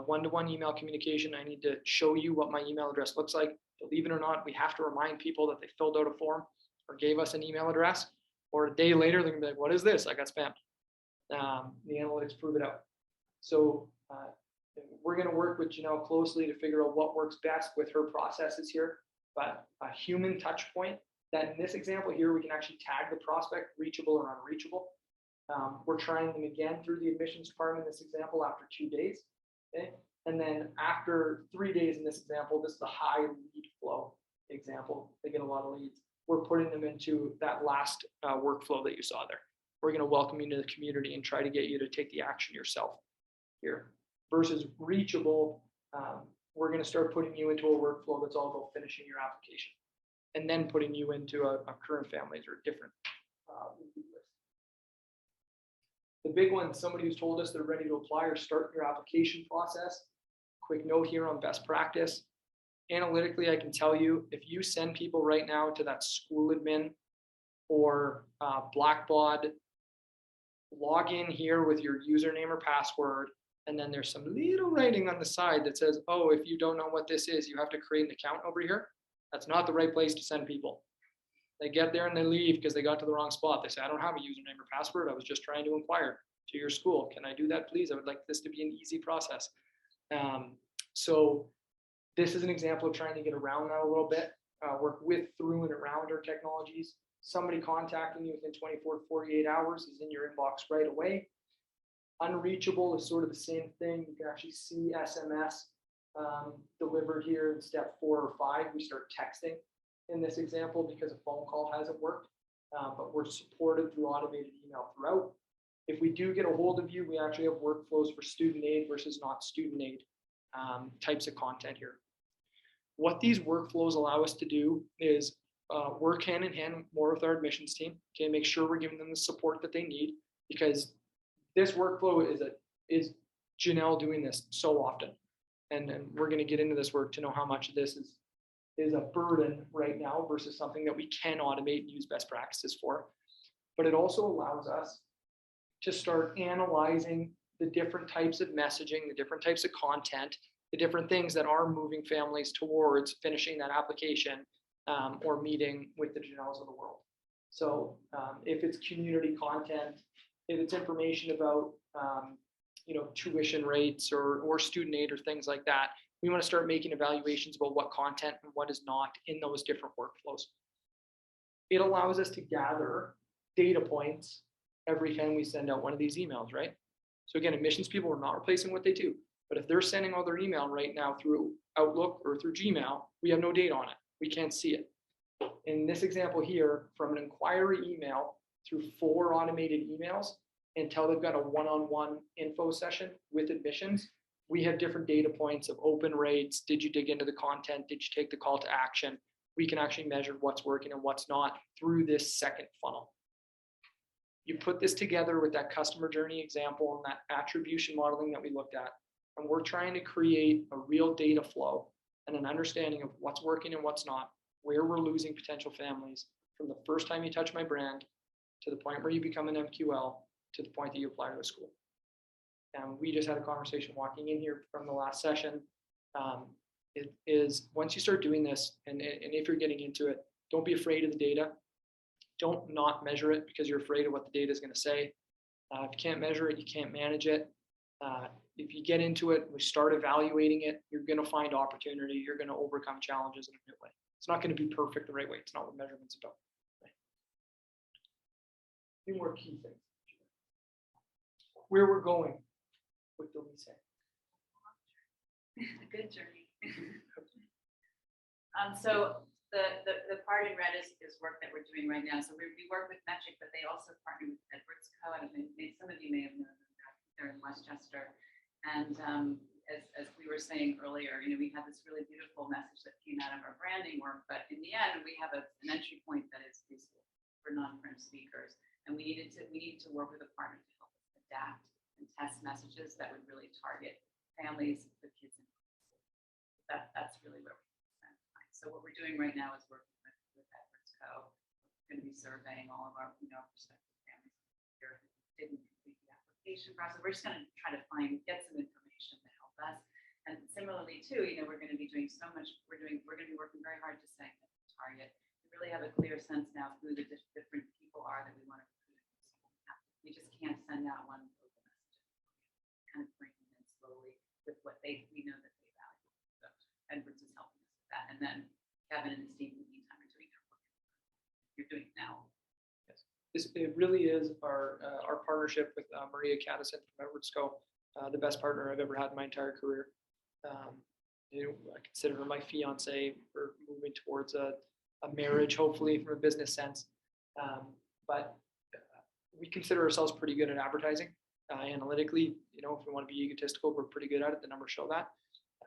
Speaker 3: One-to-one email communication, I need to show you what my email address looks like. Believe it or not, we have to remind people that they filled out a form or gave us an email address, or a day later, they're gonna be like, what is this? I got spammed. The analytics prove it out. So we're gonna work with Janelle closely to figure out what works best with her processes here. But a human touch point that in this example here, we can actually tag the prospect reachable or unreachable. We're trying them again through the admissions department in this example after 2 days. Okay. And then after 3 days in this example, this is the high lead flow example. They get a lot of leads. We're putting them into that last workflow that you saw there. We're going to welcome you into the community and try to get you to take the action yourself here. Versus reachable, we're going to start putting you into a workflow that's all about finishing your application and then putting you into a current families or different list. The big one, somebody who's told us they're ready to apply or start your application process. Quick note here on best practice. Analytically, I can tell you, if you send people right now to that school admin or Blackbaud, log in here with your username or password, and then there's some little writing on the side that says, oh, if you don't know what this is, you have to create an account over here. That's not the right place to send people. They get there and they leave because they got to the wrong spot. They say, I don't have a username or password. I was just trying to inquire to your school. Can I do that, please? I would like this to be an easy process. So this is an example of trying to get around that a little bit, work with, through, and around our technologies. Somebody contacting you within 24 to 48 hours is in your inbox right away. Unreachable is sort of the same thing. You can actually see SMS delivered here in step 4 or 5. We start texting in this example because a phone call hasn't worked, but we're supported through automated email throughout. If we do get a hold of you, we actually have workflows for student aid versus not student aid types of content here. What these workflows allow us to do is work hand in hand more with our admissions team, okay, make sure we're giving them the support that they need, because this workflow is Janelle doing this so often. And we're going to get into this work to know how much of this is a burden right now versus something that we can automate and use best practices for. But it also allows us to start analyzing the different types of messaging, the different types of content, the different things that are moving families towards finishing that application or meeting with the Janelles of the world. So if it's community content, if it's information about tuition rates or student aid or things like that, we want to start making evaluations about what content and what is not in those different workflows. It allows us to gather data points every time we send out one of these emails, right? So again, admissions people are not replacing what they do, but if they're sending all their email right now through Outlook or through Gmail, we have no data on it. We can't see it. In this example here, from an inquiry email through 4 automated emails until they've got a one-on-one info session with admissions, we have different data points of open rates. Did you dig into the content? Did you take the call to action? We can actually measure what's working and what's not through this second funnel. You put this together with that customer journey example and that attribution modeling that we looked at, and we're trying to create a real data flow and an understanding of what's working and what's not, where we're losing potential families from the first time you touch my brand to the point where you become an MQL to the point that you apply to a school. And we just had a conversation walking in here from the last session. It is once you start doing this, and if you're getting into it, don't be afraid of the data. Don't not measure it because you're afraid of what the data is going to say. If you can't measure it, you can't manage it. If you get into it, we start evaluating it, you're going to find opportunity. You're going to overcome challenges in a new way. It's not going to be perfect the right way. It's not what measurement's about. Right? A few more key things. Where we're going with the Lycée.
Speaker 1: A good journey. So the part in red is work that we're doing right now. So we work with Metric, but they also partner with Edwards Co. And some of you may have known them. They're in Westchester. And as we were saying earlier, we had this really beautiful message that came out of our branding work. But in the end, we have an entry point that is preschool for non-French speakers, and we needed to work with a partner to help us adapt and test messages that would really target families with kids in preschool. That's really where we spend time. So what we're doing right now is working with Edwards Co. We're going to be surveying all of our prospective families here who didn't complete the application process. We're just going to try to get some information to help us. And similarly too, we're going to be doing so much. We're going to be working very hard to segment and target. We really have a clear sense now of who the different people are that we want to recruit. We just can't send out one open message. Kind of bring them in slowly with what we know that they value. So Edwards is helping us with that. And then Kevin and his team in the meantime are doing their work.
Speaker 3: it really is our partnership with Maria Caddison from Edwards Co, the best partner I've ever had in my entire career. I consider her my fiance. We're moving towards a marriage, hopefully, from a business sense. But we consider ourselves pretty good at advertising. Analytically, if we want to be egotistical, we're pretty good at it. The numbers show that.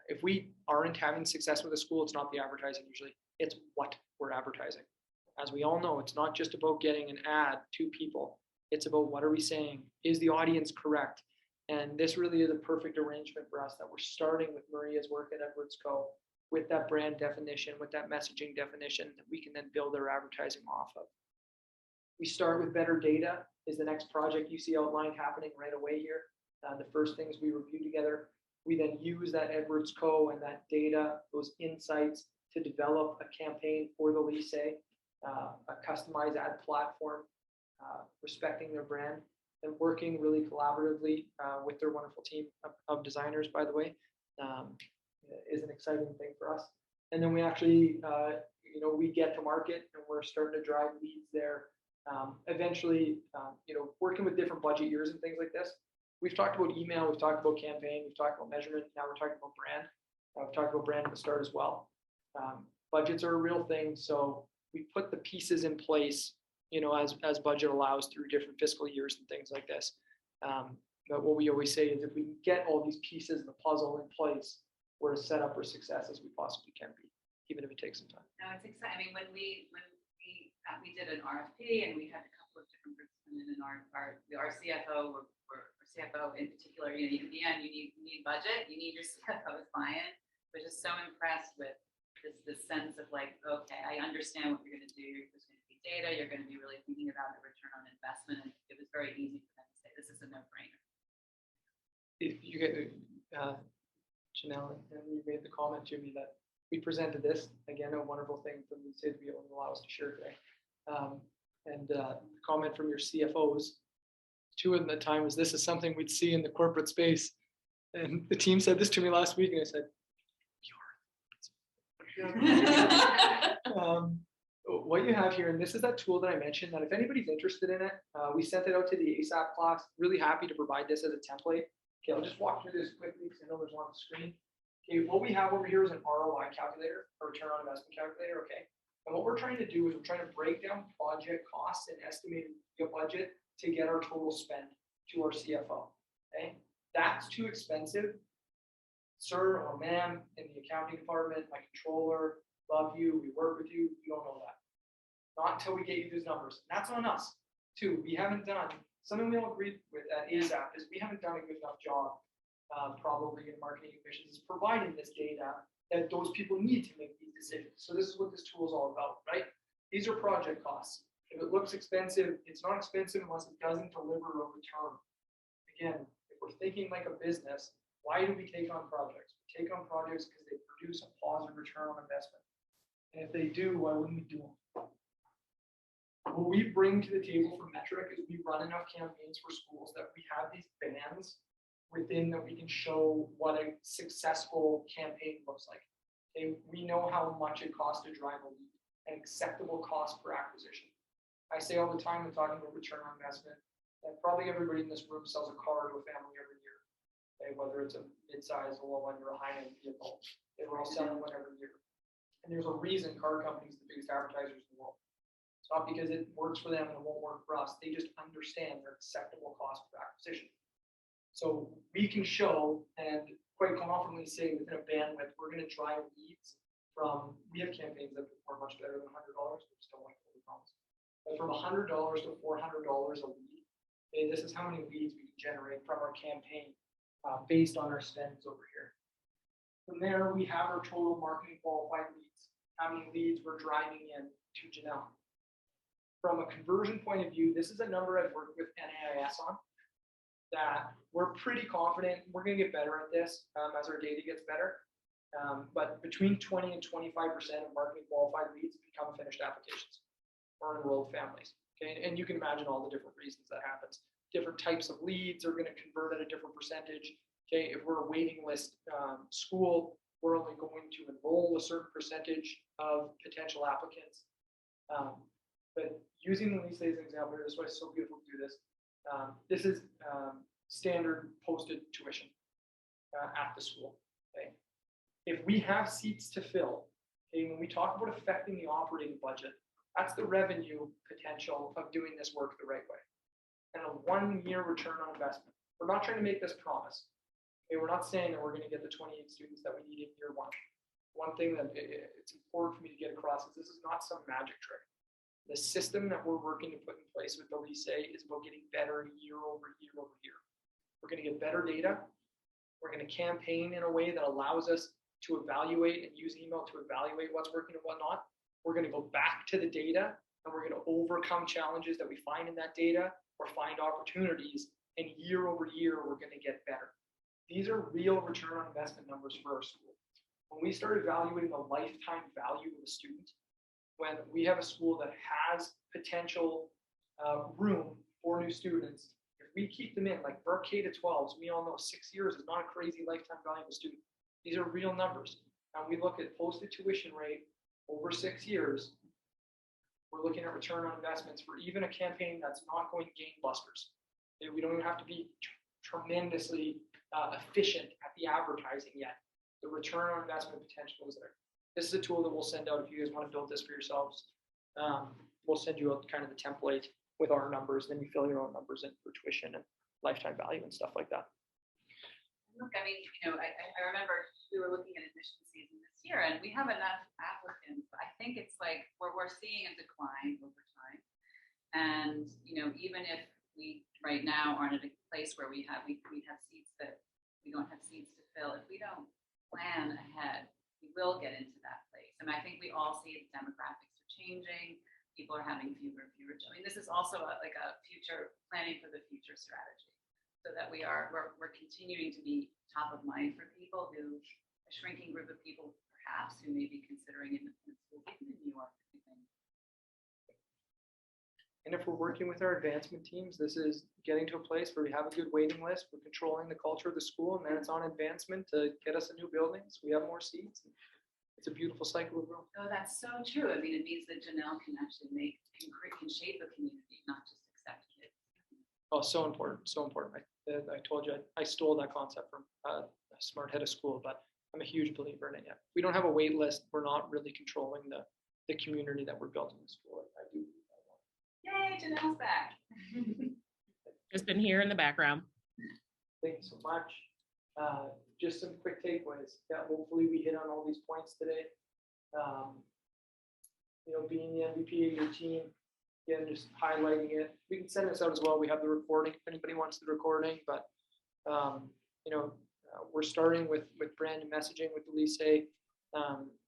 Speaker 3: If we aren't having success with a school, it's not the advertising usually, it's what we're advertising. As we all know, it's not just about getting an ad to people. It's about what are we saying? Is the audience correct? And this really is a perfect arrangement for us that we're starting with Maria's work at Edwards Co. with that brand definition, with that messaging definition that we can then build our advertising off of. We start with better data is the next project you see outlined happening right away here. The first things we review together. We then use that Edwards Co. and that data, those insights to develop a campaign for the Lycée, a customized ad platform, respecting their brand and working really collaboratively with their wonderful team of designers, by the way, is an exciting thing for us. And then we actually, we get to market and we're starting to drive leads there. Eventually, working with different budget years and things like this. We've talked about email, we've talked about campaign, we've talked about measurement, now we're talking about brand. We've talked about brand at the start as well. Budgets are a real thing, so we put the pieces in place, as budget allows through different fiscal years and things like this. But what we always say is if we can get all these pieces of the puzzle in place, we're as set up for success as we possibly can be, even if it takes some time.
Speaker 1: No, it's exciting. I mean, when we did an RFP and we had a couple of different groups come in, and our CFO or CFO in particular, in the end, you need budget, you need your CFO's buy-in. We're just so impressed with this sense of like, okay, I understand what you're going to do. There's going to be data. You're going to be really thinking about the return on investment, and it was very easy for them to say this is a no-brainer.
Speaker 3: If you get Janelle, and you made the comment to me that we presented this, again, a wonderful thing for me to be able to allow us to share today. And the comment from your CFOs, two of them at the time, was this is something we'd see in the corporate space. And the team said this to me last week, and I said, what you have here, and this is that tool that I mentioned, that if anybody's interested in it, we sent it out to the ASAP class. Really happy to provide this as a template. Okay, I'll just walk through this quickly because I know there's one on the screen. Okay, what we have over here is an ROI calculator, or return on investment calculator, okay? And what we're trying to do is we're trying to break down project costs and estimate your budget to get our total spend to our CFO, okay? That's too expensive. Sir or ma'am in the accounting department, my controller, love you, we work with you, you don't know that. Not until we get you those numbers. And that's on us too. We haven't done, something we all agree with at ASAP is we haven't done a good enough job probably in marketing commissions is providing this data that those people need to make these decisions. So this is what this tool is all about, right? These are project costs. If it looks expensive, it's not expensive unless it doesn't deliver a return. Again, if we're thinking like a business, why do we take on projects? We take on projects because they produce a positive return on investment. And if they do, why wouldn't we do them? What we bring to the table for metric is we run enough campaigns for schools that we have these bands within that we can show what a successful campaign looks like. Okay, we know how much it costs to drive a lead, an acceptable cost per acquisition. I say all the time when talking about return on investment that probably everybody in this room sells a car to a family every year. Okay, whether it's a mid-size, a low-end, or a high-end vehicle, they were all selling one every year. And there's a reason car companies are the biggest advertisers in the world. It's not because it works for them and it won't work for us. They just understand their acceptable cost per acquisition. So we can show and quite confidently say within a bandwidth, we're going to drive leads from, we have campaigns that are much better than $100, we just don't like what we promise. But from $100 to $400 a lead, okay, this is how many leads we can generate from our campaign based on our spends over here. From there, we have our total marketing qualified leads, how many leads we're driving in to Janelle. From a conversion point of view, this is a number I've worked with NYSAIS on, that we're pretty confident we're going to get better at this as our data gets better. But between 20 and 25% of marketing qualified leads become finished applications or enrolled families. Okay, and you can imagine all the different reasons that happens. Different types of leads are going to convert at a different percentage. Okay, if we're a waiting list school, we're only going to enroll a certain percentage of potential applicants. but using the Lycée as an example, this is why it's so beautiful to do this. This is standard posted tuition at the school. Okay, if we have seats to fill, okay, when we talk about affecting the operating budget, that's the revenue potential of doing this work the right way. And a 1-year return on investment. We're not trying to make this promise. Okay, we're not saying that we're going to get the 28 students that we need in year 1. One thing that it's important for me to get across is this is not some magic trick. The system that we're working to put in place with the Lycée is about getting better year over year over year. We're going to get better data. We're going to campaign in a way that allows us to evaluate and use email to evaluate what's working and what not. We're going to go back to the data and we're going to overcome challenges that we find in that data or find opportunities, and year over year, we're going to get better. These are real return on investment numbers for our school. When we start evaluating the lifetime value of a student, when we have a school that has potential room for new students, if we keep them in, like for our K-12s, we all know 6 years is not a crazy lifetime value of a student. These are real numbers. And we look at posted tuition rate over 6 years. We're looking at return on investments for even a campaign that's not going gangbusters. We don't even have to be tremendously efficient at the advertising yet. The return on investment potential is there. This is a tool that we'll send out if you guys want to build this for yourselves. We'll send you out kind of the template with our numbers, then you fill your own numbers in for tuition and lifetime value and stuff like that.
Speaker 1: Look, I mean, I remember we were looking at admission season this year, and we have enough applicants. I think it's like we're seeing a decline over time. And even if we right now aren't at a place where we have seats that we don't have seats to fill, if we don't plan ahead, we will get into that place. And I think we all see the demographics are changing. People are having fewer. I mean, this is also like a future planning for the future strategy, so that we're continuing to be top of mind for people who, a shrinking group of people perhaps who may be considering independent school, even in New York.
Speaker 3: And if we're working with our advancement teams, this is getting to a place where we have a good waiting list. We're controlling the culture of the school, and then it's on advancement to get us a new building so we have more seats. It's a beautiful cycle of growth.
Speaker 1: Oh, that's so true. I mean, it means that Janelle can actually can shape a community, not just accept kids.
Speaker 3: Oh, so important, so important. I told you I stole that concept from a smart head of school, but I'm a huge believer in it. Yeah, we don't have a wait list. We're not really controlling the community that we're building in the school. I do.
Speaker 1: Yay, Janelle's back.
Speaker 2: Just been here in the background.
Speaker 3: Thank you so much. Just some quick takeaways. Yeah, hopefully we hit on all these points today. Being the MVP of your team, again, just highlighting it. We can send this out as well. We have the recording if anybody wants the recording, but we're starting with brand new messaging with the Lycée.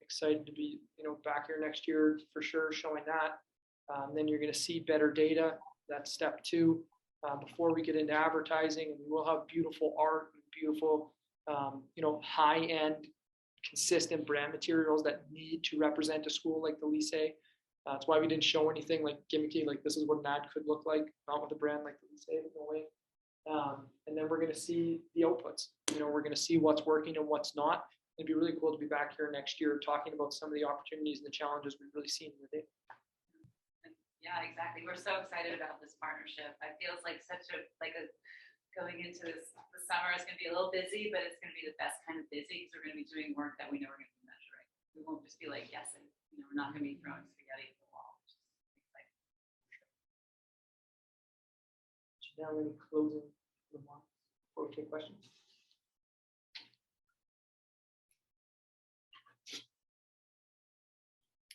Speaker 3: Excited to be back here next year for sure, showing that. Then you're going to see better data. That's step 2. Before we get into advertising, and we will have beautiful art and beautiful, high-end, consistent brand materials that need to represent a school like the Lycée. That's why we didn't show anything like gimmicky, like this is what an ad could look like, not with a brand like the Lycée, no way. And then we're going to see the outputs. We're going to see what's working and what's not. It'd be really cool to be back here next year talking about some of the opportunities and the challenges we've really seen in the day.
Speaker 1: Yeah, exactly. We're so excited about this partnership. It feels like going into this, the summer is going to be a little busy, but it's going to be the best kind of busy because we're going to be doing work that we know we're going to be measuring. We won't just be like guessing. We're not going to be throwing spaghetti at the wall. Which is exciting.
Speaker 3: Now, any closing remarks before we take questions?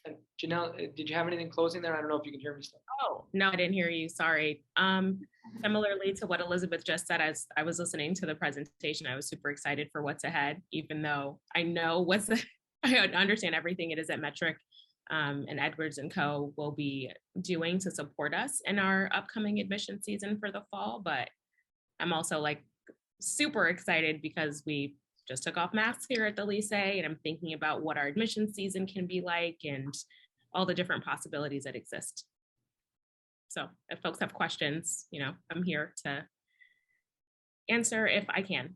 Speaker 3: And Janelle, did you have anything closing there? I don't know if you can hear me still.
Speaker 2: Oh, no, I didn't hear you. Sorry. Similarly to what Elizabeth just said, as I was listening to the presentation, I was super excited for what's ahead, even though I know I understand everything it is at Metric and Edwards and Co. will be doing to support us in our upcoming admission season for the fall. But I'm also super excited because we just took off masks here at the Lycée, and I'm thinking about what our admission season can be like and all the different possibilities that exist. So if folks have questions, I'm here to answer if I can.